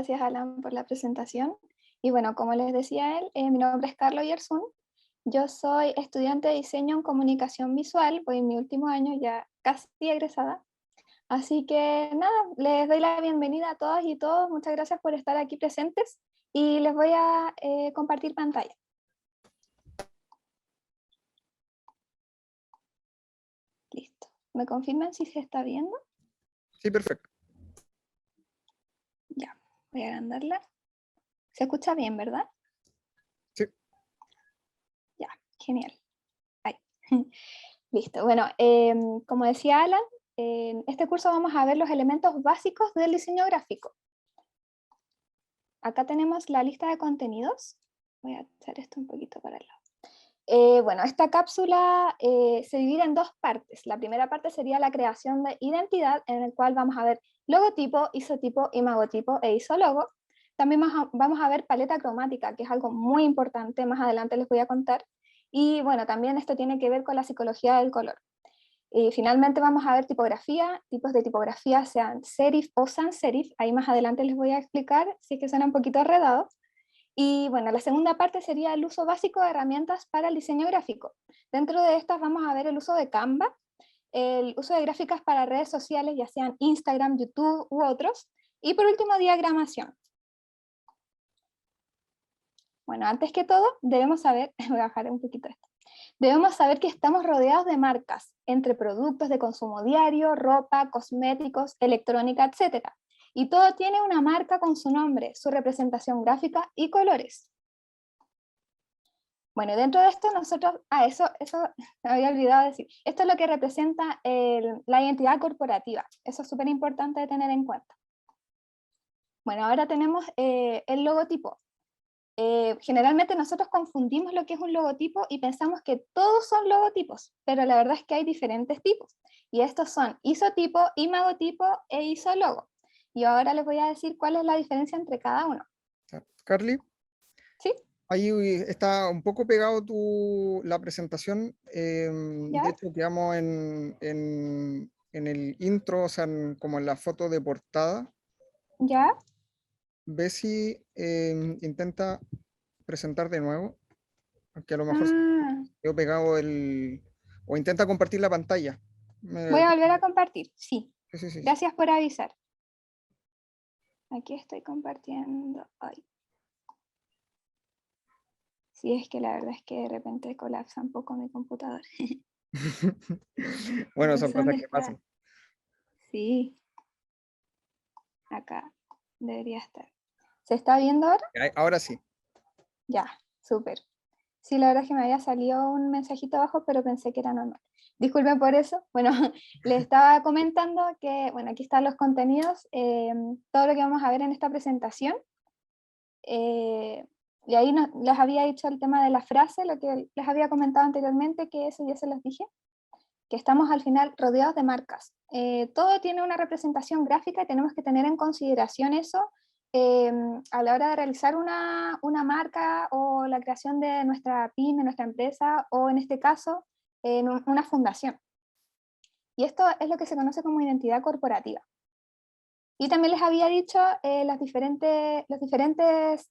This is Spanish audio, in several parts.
gracias Alan por la presentación. Y bueno, como les decía él, mi nombre es Carlos Yersun. Yo soy estudiante de diseño en comunicación visual, voy en mi último año, ya casi egresada. Así que nada, les doy la bienvenida a todas y todos. Muchas gracias por estar aquí presentes y les voy a compartir pantalla. Listo. ¿Me confirman si se está viendo? Sí, perfecto. Ya, voy a agrandarla. Se escucha bien, ¿verdad? Sí. Ya, genial. Ahí. Listo. Bueno, como decía Alan, en este curso vamos a ver los elementos básicos del diseño gráfico. Acá tenemos la lista de contenidos. Voy a hacer esto un poquito para el lado. Bueno, esta cápsula se divide en dos partes. La primera parte sería la creación de identidad, en el cual vamos a ver logotipo, isotipo, imagotipo e isologo. También vamos a ver paleta cromática, que es algo muy importante, más adelante les voy a contar. Y bueno, también esto tiene que ver con la psicología del color. Y finalmente vamos a ver tipografía, tipos de tipografía, sean serif o sans serif. Ahí más adelante les voy a explicar, si es que suena un poquito enredado. Y bueno, la segunda parte sería el uso básico de herramientas para el diseño gráfico. Dentro de estas vamos a ver el uso de Canva, el uso de gráficas para redes sociales, ya sean Instagram, YouTube u otros. Y por último, diagramación. Bueno, antes que todo, debemos saber, voy a bajar un poquito esto. Debemos saber que estamos rodeados de marcas, entre productos de consumo diario, ropa, cosméticos, electrónica, etc. Y todo tiene una marca con su nombre, su representación gráfica y colores. Bueno, dentro de esto nosotros, eso me había olvidado decir, esto es lo que representa la identidad corporativa, eso es súper importante de tener en cuenta. Bueno, ahora tenemos el logotipo. Generalmente nosotros confundimos lo que es un logotipo y pensamos que todos son logotipos, pero la verdad es que hay diferentes tipos, y estos son isotipo, imagotipo e isologo. Y ahora les voy a decir cuál es la diferencia entre cada uno. Carly, ¿Sí? ahí está un poco pegado la presentación. ¿Ya? De hecho, quedamos en el intro, o sea, como en la foto de portada. ¿Ya? Ve si intenta presentar de nuevo, aunque a lo mejor se Ah, quedó pegado o intenta compartir la pantalla. voy a volver a compartir, sí. Sí, sí, sí. Gracias por avisar. Aquí estoy compartiendo hoy. Sí, es que la verdad es que de repente colapsa un poco mi computador. Bueno, son Entonces, cosas ¿dónde que está? pasan. Sí, acá debería estar. ¿Se está viendo ahora? Ahora sí. Ya, súper. Sí, la verdad es que me había salido un mensajito abajo, pero pensé que era normal. Disculpen por eso. Bueno, les estaba comentando que, bueno, aquí están los contenidos, todo lo que vamos a ver en esta presentación. Y ahí les había dicho el tema de la frase, lo que les había comentado anteriormente, que eso ya se los dije, que estamos al final rodeados de marcas. Todo tiene una representación gráfica y tenemos que tener en consideración eso a la hora de realizar una marca o la creación de nuestra pyme, nuestra empresa, o en este caso, una fundación. Y esto es lo que se conoce como identidad corporativa. Y también les había dicho los diferentes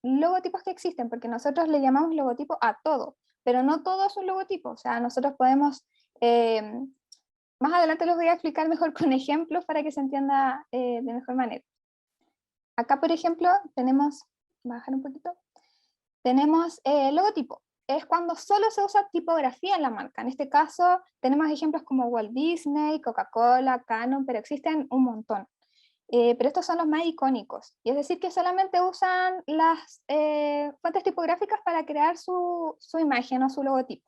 logotipos que existen, porque nosotros le llamamos logotipo a todo, pero no todo es un logotipo. O sea, nosotros podemos, más adelante los voy a explicar mejor con ejemplos para que se entienda de mejor manera. Acá, por ejemplo, tenemos, bajar un poquito, tenemos logotipo. Es cuando solo se usa tipografía en la marca. En este caso, tenemos ejemplos como Walt Disney, Coca-Cola, Canon, pero existen un montón. Pero estos son los más icónicos, y es decir que solamente usan las fuentes tipográficas para crear su imagen o su logotipo.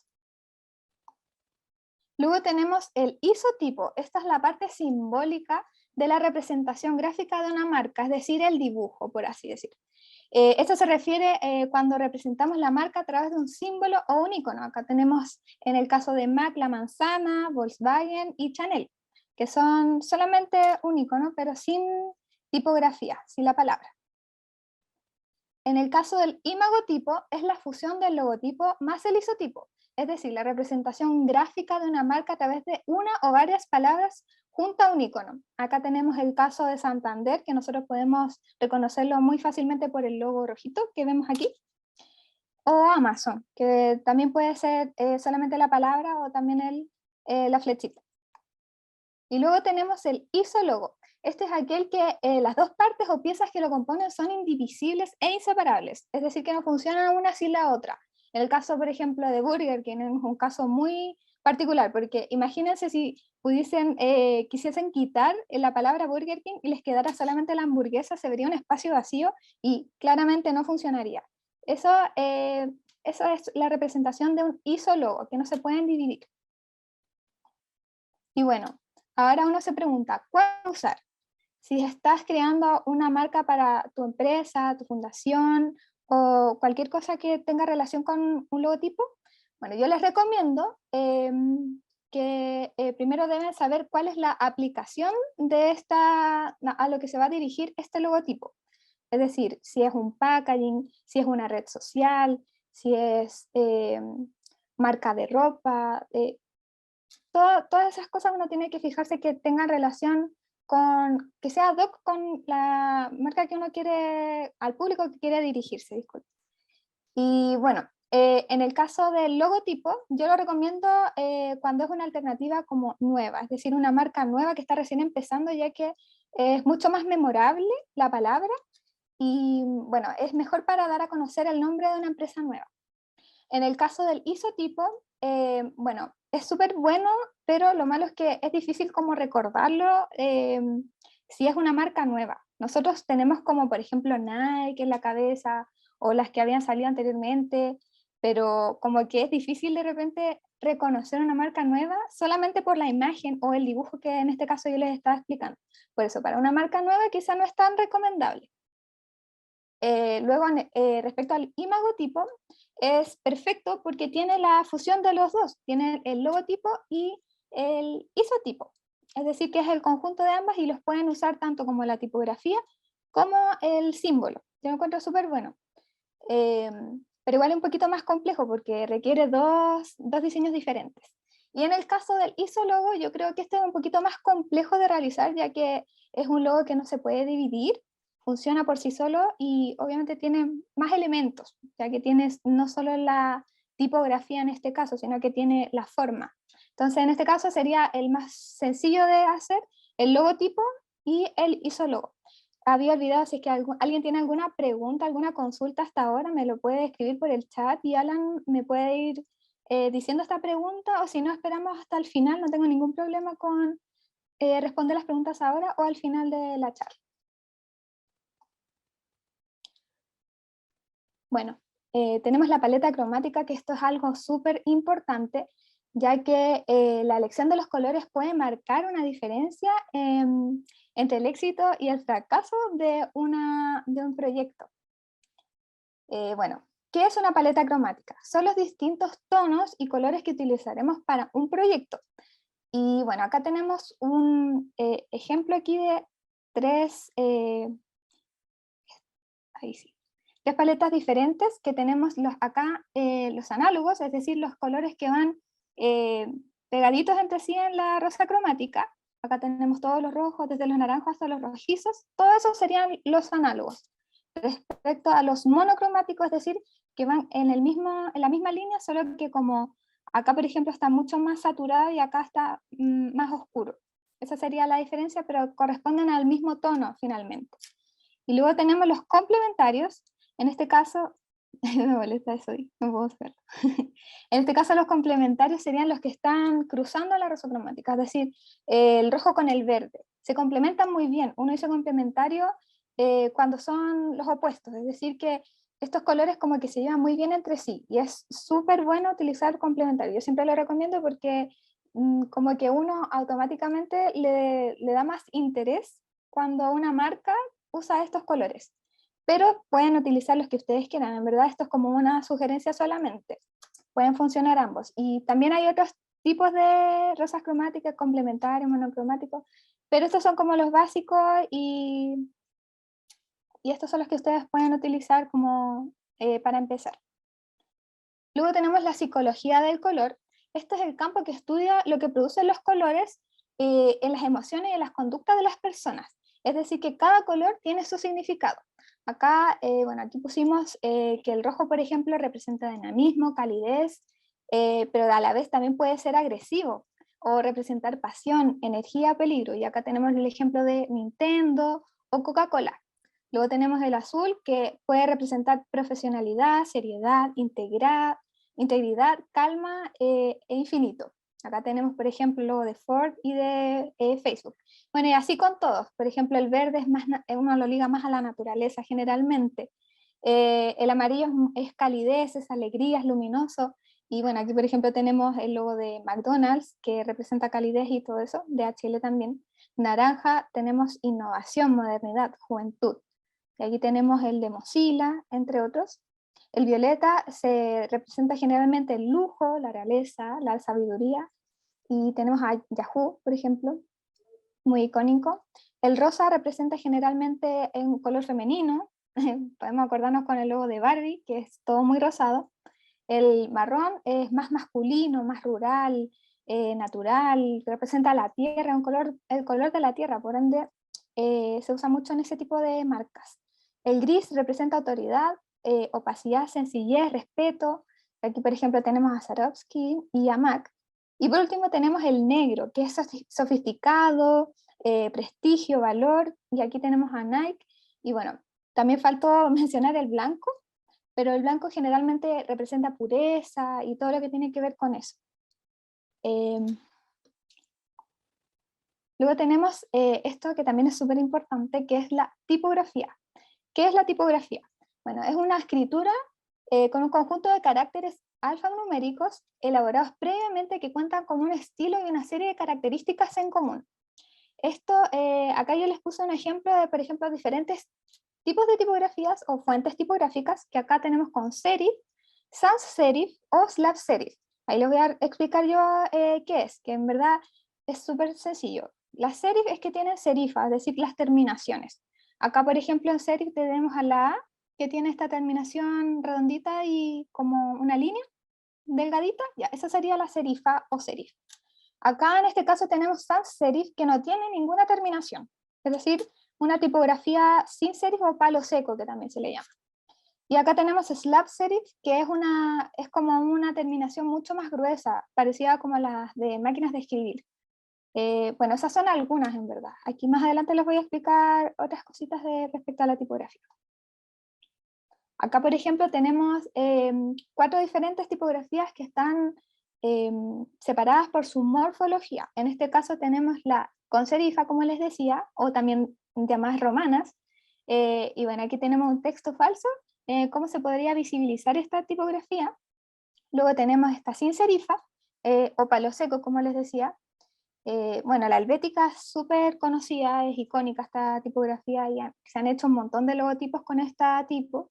Luego tenemos el isotipo, esta es la parte simbólica de la representación gráfica de una marca, es decir, el dibujo, por así decir. Esto se refiere cuando representamos la marca a través de un símbolo o un icono. Acá tenemos en el caso de Mac la manzana, Volkswagen y Chanel, que son solamente un icono, pero sin tipografía, sin la palabra. En el caso del imagotipo, es la fusión del logotipo más el isotipo, es decir, la representación gráfica de una marca a través de una o varias palabras junto a un icono. Acá tenemos el caso de Santander, que nosotros podemos reconocerlo muy fácilmente por el logo rojito que vemos aquí. O Amazon, que también puede ser solamente la palabra o también la flechita. Y luego tenemos el isólogo. Este es aquel que las dos partes o piezas que lo componen son indivisibles e inseparables, es decir, que no funcionan una sin la otra. En el caso, por ejemplo, de Burger King, es un caso muy particular, porque imagínense si quisiesen quitar la palabra Burger King y les quedara solamente la hamburguesa, se vería un espacio vacío y claramente no funcionaría. Eso es la representación de un isólogo, que no se pueden dividir. Y bueno, ahora uno se pregunta, ¿cuál usar? Si estás creando una marca para tu empresa, tu fundación o cualquier cosa que tenga relación con un logotipo, bueno, yo les recomiendo que primero deben saber cuál es la aplicación de a lo que se va a dirigir este logotipo. Es decir, si es un packaging, si es una red social, si es marca de ropa, todas esas cosas uno tiene que fijarse que tengan relación con, que sea ad hoc con la marca que uno quiere, al público que quiere dirigirse, disculpe. Y bueno, en el caso del logotipo, yo lo recomiendo cuando es una alternativa como nueva, es decir, una marca nueva que está recién empezando, ya que es mucho más memorable la palabra y bueno, es mejor para dar a conocer el nombre de una empresa nueva. En el caso del isotipo, bueno, es súper bueno, pero lo malo es que es difícil como recordarlo si es una marca nueva. Nosotros tenemos como por ejemplo Nike en la cabeza o las que habían salido anteriormente, pero como que es difícil de repente reconocer una marca nueva solamente por la imagen o el dibujo que en este caso yo les estaba explicando. Por eso, para una marca nueva quizá no es tan recomendable. Luego, respecto al imagotipo, es perfecto porque tiene la fusión de los dos, tiene el logotipo y el isotipo, es decir, que es el conjunto de ambas y los pueden usar tanto como la tipografía como el símbolo. Yo lo encuentro súper bueno. Pero igual es un poquito más complejo porque requiere dos diseños diferentes. Y en el caso del isólogo, yo creo que este es un poquito más complejo de realizar, ya que es un logo que no se puede dividir, funciona por sí solo y obviamente tiene más elementos, ya que tienes no solo la tipografía en este caso, sino que tiene la forma. Entonces, en este caso sería el más sencillo de hacer, el logotipo y el isólogo. Había olvidado, si es que alguien tiene alguna pregunta, alguna consulta hasta ahora, me lo puede escribir por el chat y Alan me puede ir diciendo esta pregunta, o si no, esperamos hasta el final, no tengo ningún problema con responder las preguntas ahora o al final de la charla. Bueno, tenemos la paleta cromática, que esto es algo súper importante, ya que la elección de los colores puede marcar una diferencia entre el éxito y el fracaso de un proyecto. Bueno, ¿qué es una paleta cromática? Son los distintos tonos y colores que utilizaremos para un proyecto. Y bueno, acá tenemos un ejemplo aquí de ahí sí, tres paletas diferentes que tenemos acá los análogos, es decir, los colores que van pegaditos entre sí en la rosa cromática. Acá tenemos todos los rojos, desde los naranjos hasta los rojizos, todos esos serían los análogos. Respecto a los monocromáticos, es decir, que van en la misma línea, solo que como acá, por ejemplo, está mucho más saturado y acá está más oscuro. Esa sería la diferencia, pero corresponden al mismo tono finalmente. Y luego tenemos los complementarios, en este caso, me molesta eso, no puedo verlo. En este caso los complementarios serían los que están cruzando la rosa cromática, es decir, el rojo con el verde. Se complementan muy bien, uno dice complementario cuando son los opuestos, es decir que estos colores como que se llevan muy bien entre sí y es súper bueno utilizar complementario. Yo siempre lo recomiendo porque como que uno automáticamente le da más interés cuando una marca usa estos colores, pero pueden utilizar los que ustedes quieran. En verdad esto es como una sugerencia solamente, pueden funcionar ambos. Y también hay otros tipos de rosas cromáticas, complementarios, monocromáticos, pero estos son como los básicos y estos son los que ustedes pueden utilizar como para empezar. Luego tenemos la psicología del color. Este es el campo que estudia lo que producen los colores en las emociones y en las conductas de las personas. Es decir, que cada color tiene su significado. Acá, bueno, aquí pusimos que el rojo, por ejemplo, representa dinamismo, calidez, pero a la vez también puede ser agresivo o representar pasión, energía, peligro. Y acá tenemos el ejemplo de Nintendo o Coca-Cola. Luego tenemos el azul, que puede representar profesionalidad, seriedad, integridad, calma e infinito. Acá tenemos, por ejemplo, el logo de Ford y de Facebook. Bueno, y así con todos. Por ejemplo, el verde es más, uno lo liga más a la naturaleza generalmente. El amarillo es calidez, es alegría, es luminoso. Y bueno, aquí por ejemplo tenemos el logo de McDonald's, que representa calidez y todo eso, de HL también. Naranja tenemos innovación, modernidad, juventud. Y aquí tenemos el de Mozilla, entre otros. El violeta se representa generalmente el lujo, la realeza, la sabiduría. Y tenemos a Yahoo, por ejemplo, muy icónico. El rosa representa generalmente un color femenino. Podemos acordarnos con el logo de Barbie, que es todo muy rosado. El marrón es más masculino, más rural, natural, representa la tierra, el color de la tierra, por ende se usa mucho en ese tipo de marcas. El gris representa autoridad, opacidad, sencillez, respeto. Aquí, por ejemplo, tenemos a Swarovski y a MAC. Y por último tenemos el negro, que es sofisticado, prestigio, valor. Y aquí tenemos a Nike. Y bueno, también faltó mencionar el blanco, pero el blanco generalmente representa pureza y todo lo que tiene que ver con eso. Luego tenemos esto que también es súper importante, que es la tipografía. ¿Qué es la tipografía? Bueno, es una escritura con un conjunto de caracteres alfanuméricos elaborados previamente que cuentan con un estilo y una serie de características en común. Esto, acá yo les puse un ejemplo de, por ejemplo, diferentes tipos de tipografías o fuentes tipográficas que acá tenemos con serif, sans serif o slab serif. Ahí les voy a explicar yo qué es, que en verdad es súper sencillo. Las serif es que tienen serifa, es decir, las terminaciones. Acá, por ejemplo, en serif tenemos a la A, que tiene esta terminación redondita y como una línea delgadita. Ya, esa sería la serifa o serif. Acá en este caso tenemos sans serif, que no tiene ninguna terminación. Es decir, una tipografía sin serif o palo seco, que también se le llama. Y acá tenemos slab serif, que es como una terminación mucho más gruesa, parecida como las de máquinas de escribir. Bueno, esas son algunas en verdad. Aquí más adelante les voy a explicar otras cositas respecto a la tipografía. Acá, por ejemplo, tenemos 4 diferentes tipografías que están separadas por su morfología. En este caso tenemos la con serifa, como les decía, o también llamadas romanas. Y bueno, aquí tenemos un texto falso. ¿Cómo se podría visibilizar esta tipografía? Luego tenemos esta sin serifa, o palo seco, como les decía. Bueno, la helvética es súper conocida, es icónica esta tipografía, y se han hecho un montón de logotipos con esta tipo.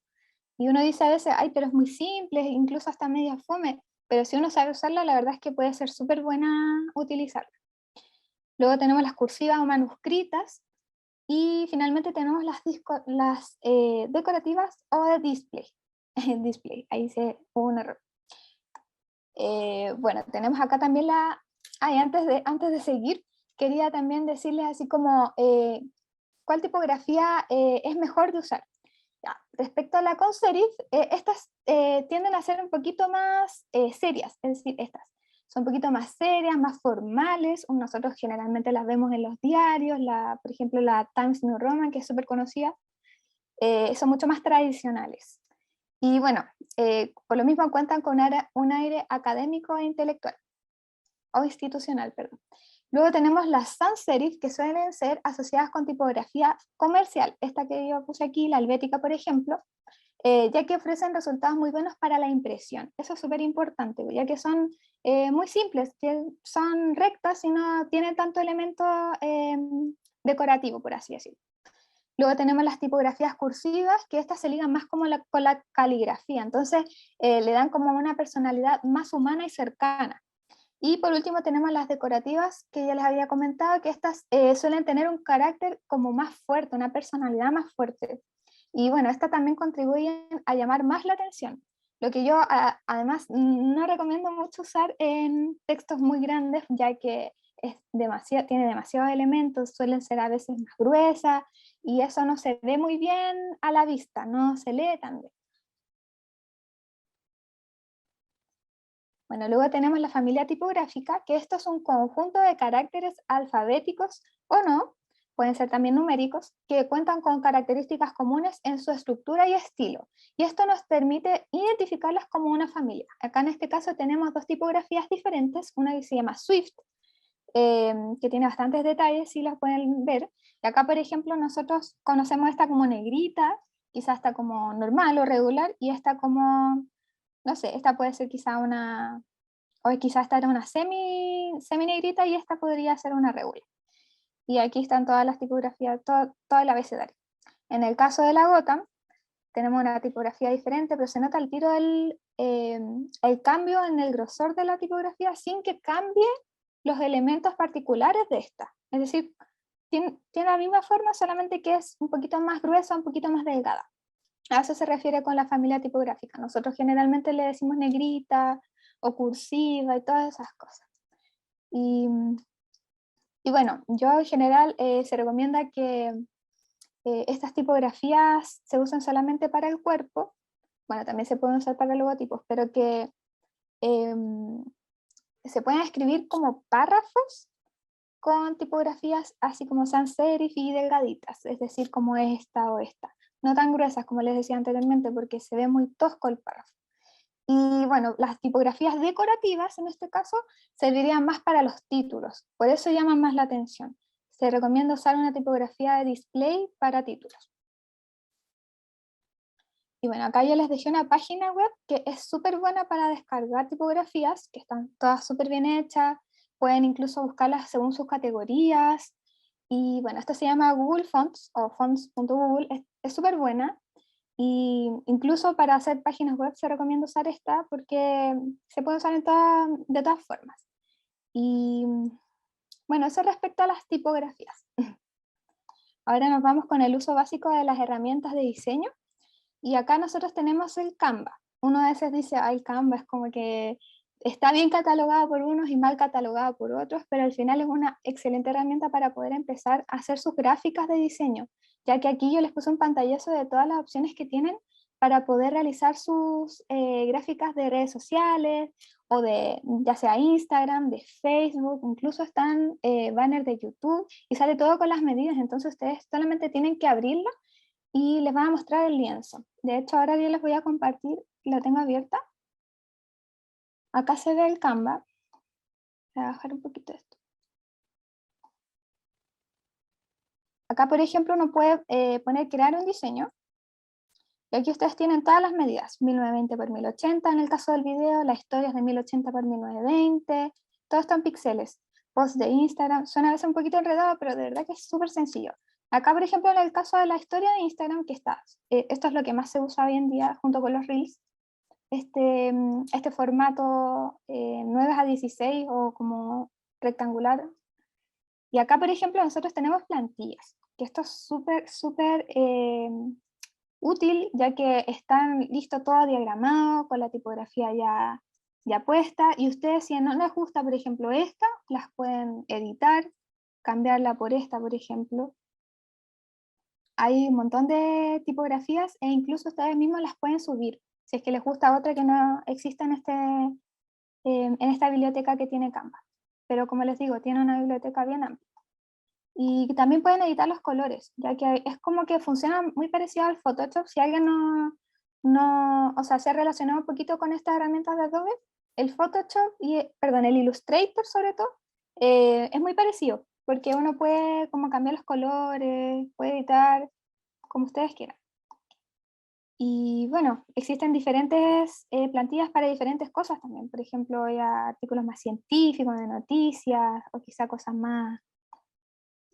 Y uno dice a veces, ay, pero es muy simple, incluso hasta media fome, pero si uno sabe usarla, la verdad es que puede ser súper buena utilizarla. Luego tenemos las cursivas o manuscritas, y finalmente tenemos las decorativas o de display. Display, ahí hubo un error. Bueno, tenemos acá también antes de seguir, quería también decirles así como, ¿cuál tipografía es mejor de usar? Ya, respecto a la con serif, estas tienden a ser un poquito más serias, es decir, estas son un poquito más serias, más formales. Nosotros generalmente las vemos en los diarios, por ejemplo la Times New Roman, que es súper conocida, son mucho más tradicionales. Y bueno, por lo mismo cuentan con un aire académico e intelectual, o institucional, perdón. Luego tenemos las sans serif, que suelen ser asociadas con tipografía comercial. Esta que yo puse aquí, la helvética, por ejemplo, ya que ofrecen resultados muy buenos para la impresión. Eso es súper importante, ya que son muy simples, que son rectas y no tienen tanto elemento decorativo, por así decirlo. Luego tenemos las tipografías cursivas, que estas se ligan más como con la caligrafía, entonces le dan como una personalidad más humana y cercana. Y por último tenemos las decorativas, que ya les había comentado, que estas suelen tener un carácter como más fuerte, una personalidad más fuerte. Y bueno, estas también contribuyen a llamar más la atención. Lo que yo además no recomiendo mucho usar en textos muy grandes, ya que tiene demasiados elementos, suelen ser a veces más gruesas, y eso no se ve muy bien a la vista, no se lee tan bien. Bueno, luego tenemos la familia tipográfica, que esto es un conjunto de caracteres alfabéticos o no, pueden ser también numéricos, que cuentan con características comunes en su estructura y estilo. Y esto nos permite identificarlas como una familia. Acá en este caso tenemos dos tipografías diferentes, una que se llama Swift, que tiene bastantes detalles, si las pueden ver. Y acá, por ejemplo, nosotros conocemos esta como negrita, quizás está como normal o regular, y esta como, no sé, esta puede ser quizá una, o quizá esta era una semi negrita y esta podría ser una regular. Y aquí están todas las tipografías, todo el abecedario. En el caso de la gota, tenemos una tipografía diferente, pero se nota el tiro el cambio en el grosor de la tipografía sin que cambie los elementos particulares de esta. Es decir, tiene la misma forma, solamente que es un poquito más gruesa, un poquito más delgada. A eso se refiere con la familia tipográfica. Nosotros generalmente le decimos negrita o cursiva y todas esas cosas. Y bueno, yo en general se recomienda que estas tipografías se usan solamente para el cuerpo. Bueno, también se pueden usar para logotipos, pero que se pueden escribir como párrafos con tipografías así como sans serif y delgaditas, es decir, como esta o esta. No tan gruesas como les decía anteriormente, porque se ve muy tosco el párrafo. Y bueno, las tipografías decorativas en este caso servirían más para los títulos, por eso llaman más la atención. Se recomienda usar una tipografía de display para títulos. Y bueno, acá yo les dejé una página web que es súper buena para descargar tipografías, que están todas súper bien hechas, pueden incluso buscarlas según sus categorías. Y bueno, esta se llama Google Fonts o fonts.google, es súper buena. Y incluso para hacer páginas web se recomienda usar esta porque se puede usar de todas formas. Y bueno, eso respecto a las tipografías. Ahora nos vamos con el uso básico de las herramientas de diseño. Y acá nosotros tenemos el Canva. Uno a veces dice, ay, Canva es como que está bien catalogado por unos y mal catalogado por otros, pero al final es una excelente herramienta para poder empezar a hacer sus gráficas de diseño, ya que aquí yo les puse un pantallazo de todas las opciones que tienen para poder realizar sus gráficas de redes sociales o de ya sea Instagram, de Facebook, incluso están banners de YouTube y sale todo con las medidas, entonces ustedes solamente tienen que abrirla y les van a mostrar el lienzo. De hecho, ahora yo les voy a compartir, la tengo abierta. Acá se ve el Canva. Voy a bajar un poquito esto. Acá, por ejemplo, uno puede poner crear un diseño. Y aquí ustedes tienen todas las medidas. 1920 por 1080 en el caso del video, la historia es de 1080 por 1920. Todo esto en píxeles. Post de Instagram. Suena a veces un poquito enredado, pero de verdad que es súper sencillo. Acá, por ejemplo, en el caso de la historia de Instagram, que está, esto es lo que más se usa hoy en día junto con los Reels, este formato 9:16 o como rectangular. Y acá, por ejemplo, nosotros tenemos plantillas, que esto es súper útil, ya que están listo todo diagramado, con la tipografía ya puesta, y ustedes si no les gusta, por ejemplo, esta, las pueden editar, cambiarla por esta, por ejemplo. Hay un montón de tipografías e incluso ustedes mismos las pueden subir, si es que les gusta otra que no exista en esta biblioteca que tiene Canva. Pero como les digo, tiene una biblioteca bien amplia. Y también pueden editar los colores, ya que es como que funciona muy parecido al Photoshop. Si alguien o sea, se ha relacionado un poquito con estas herramientas de Adobe, el Photoshop perdón, el Illustrator sobre todo, es muy parecido, porque uno puede como cambiar los colores, puede editar como ustedes quieran. Y bueno, existen diferentes plantillas para diferentes cosas también. Por ejemplo, hay artículos más científicos, de noticias, o quizá cosas más,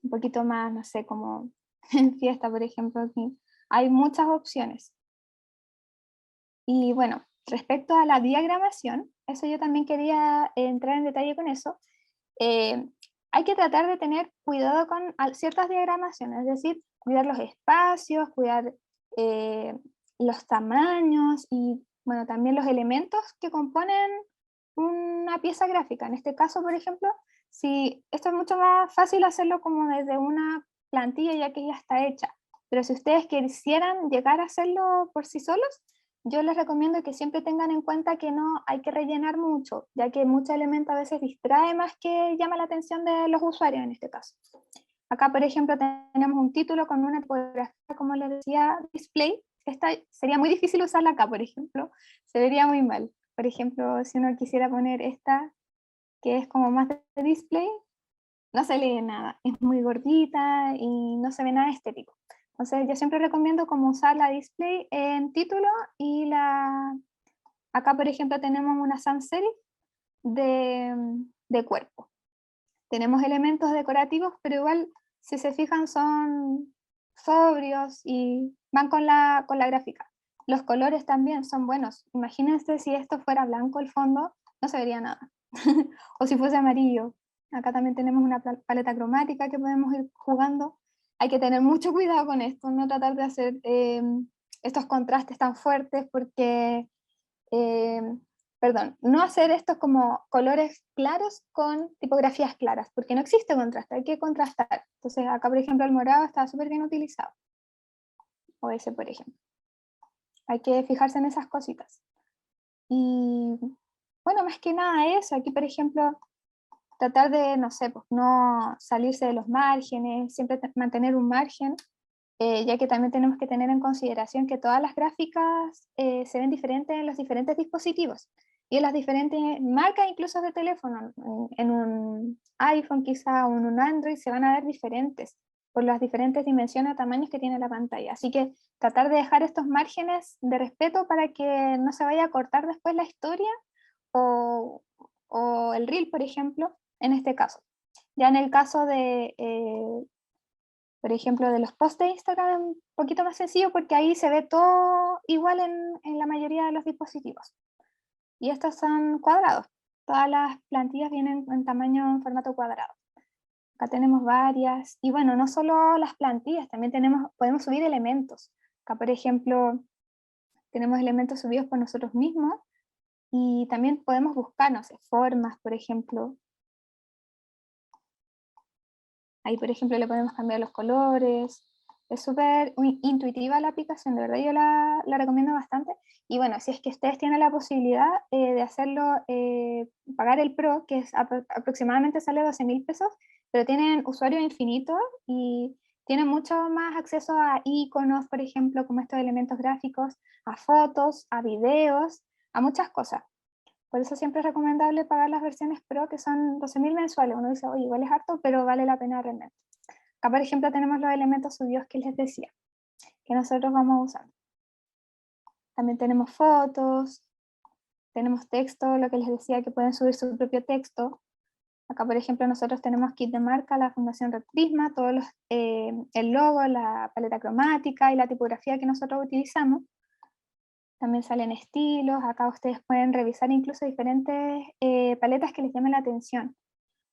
un poquito más, no sé, como en fiesta, por ejemplo. Aquí hay muchas opciones. Y bueno, respecto a la diagramación, eso yo también quería entrar en detalle con eso. Hay que tratar de tener cuidado con ciertas diagramaciones, es decir, cuidar los espacios, cuidar los tamaños y bueno, también los elementos que componen una pieza gráfica. En este caso, por ejemplo, Sí, esto es mucho más fácil hacerlo como desde una plantilla ya que ya está hecha, pero si ustedes quisieran llegar a hacerlo por sí solos, yo les recomiendo que siempre tengan en cuenta que no hay que rellenar mucho, ya que muchos elementos a veces distrae más que llama la atención de los usuarios en este caso. Acá, por ejemplo, tenemos un título con una tipografía, como les decía, display. Esta sería muy difícil usarla acá, por ejemplo, se vería muy mal. Por ejemplo, si uno quisiera poner esta, que es como más de display, no se lee nada, es muy gordita y no se ve nada estético. Entonces yo siempre recomiendo como usar la display en título y acá por ejemplo tenemos una sans serif de cuerpo. Tenemos elementos decorativos, pero igual si se fijan son sobrios y van con la gráfica. Los colores también son buenos. Imagínense si esto fuera blanco el fondo, no se vería nada. O si fuese amarillo. Acá también tenemos una paleta cromática que podemos ir jugando. Hay que tener mucho cuidado con esto, no tratar de hacer estos contrastes tan fuertes porque, eh, perdón, no hacer estos como colores claros con tipografías claras, porque no existe contraste, hay que contrastar. Entonces acá, por ejemplo, el morado está súper bien utilizado, o ese, por ejemplo. Hay que fijarse en esas cositas. Y bueno, más que nada eso, aquí, por ejemplo, tratar de, no sé, pues no salirse de los márgenes, siempre mantener un margen, ya que también tenemos que tener en consideración que todas las gráficas se ven diferentes en los diferentes dispositivos y en las diferentes marcas incluso de teléfono. En un iPhone quizá o en un Android se van a ver diferentes por las diferentes dimensiones o tamaños que tiene la pantalla. Así que tratar de dejar estos márgenes de respeto para que no se vaya a cortar después la historia o, o el reel, por ejemplo, en este caso. Ya en el caso de, por ejemplo, de los posts de Instagram, es un poquito más sencillo porque ahí se ve todo igual en la mayoría de los dispositivos. Y estos son cuadrados. Todas las plantillas vienen en tamaño, en formato cuadrado. Acá tenemos varias. Y bueno, no solo las plantillas, también podemos subir elementos. Acá, por ejemplo, tenemos elementos subidos por nosotros mismos y también podemos buscar, no sé, formas, por ejemplo. Ahí, por ejemplo, le podemos cambiar los colores. Es súper intuitiva la aplicación, de verdad yo la recomiendo bastante. Y bueno, si es que ustedes tienen la posibilidad de hacerlo, pagar el Pro, que es aproximadamente sale 12.000 pesos, pero tienen usuario infinito y tienen mucho más acceso a iconos, por ejemplo, como estos elementos gráficos, a fotos, a videos, a muchas cosas. Por eso siempre es recomendable pagar las versiones Pro, que son 12.000 mensuales. Uno dice, oye, igual es harto, pero vale la pena realmente. Acá, por ejemplo, tenemos los elementos subidos que les decía, que nosotros vamos usando. También tenemos fotos, tenemos texto, lo que les decía, que pueden subir su propio texto. Acá, por ejemplo, nosotros tenemos kit de marca, la Fundación Red Prisma, el logo, la paleta cromática y la tipografía que nosotros utilizamos. También salen estilos, acá ustedes pueden revisar incluso diferentes paletas que les llamen la atención.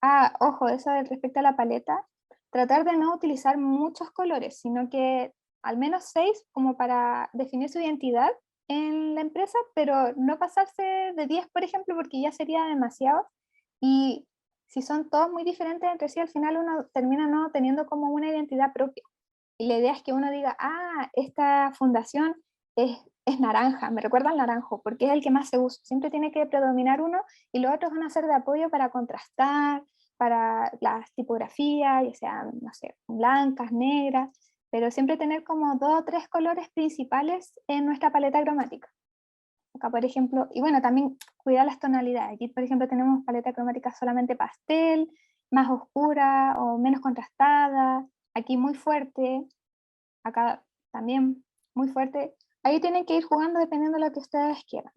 Ah, ojo, eso respecto a la paleta, tratar de no utilizar muchos colores, sino que al menos 6 como para definir su identidad en la empresa, pero no pasarse de 10, por ejemplo, porque ya sería demasiado. Y si son todos muy diferentes entre sí, al final uno termina no teniendo como una identidad propia. Y la idea es que uno diga, ah, esta fundación es naranja, me recuerda al naranjo, porque es el que más se usa. Siempre tiene que predominar uno y los otros van a ser de apoyo para contrastar, para las tipografías, ya sean, no sé, blancas, negras, pero siempre tener como 2 o 3 colores principales en nuestra paleta cromática. Acá, por ejemplo, y bueno, también cuidar las tonalidades. Aquí, por ejemplo, tenemos paleta cromática solamente pastel, más oscura o menos contrastada, aquí muy fuerte, acá también muy fuerte. Ahí tienen que ir jugando dependiendo de lo que ustedes quieran.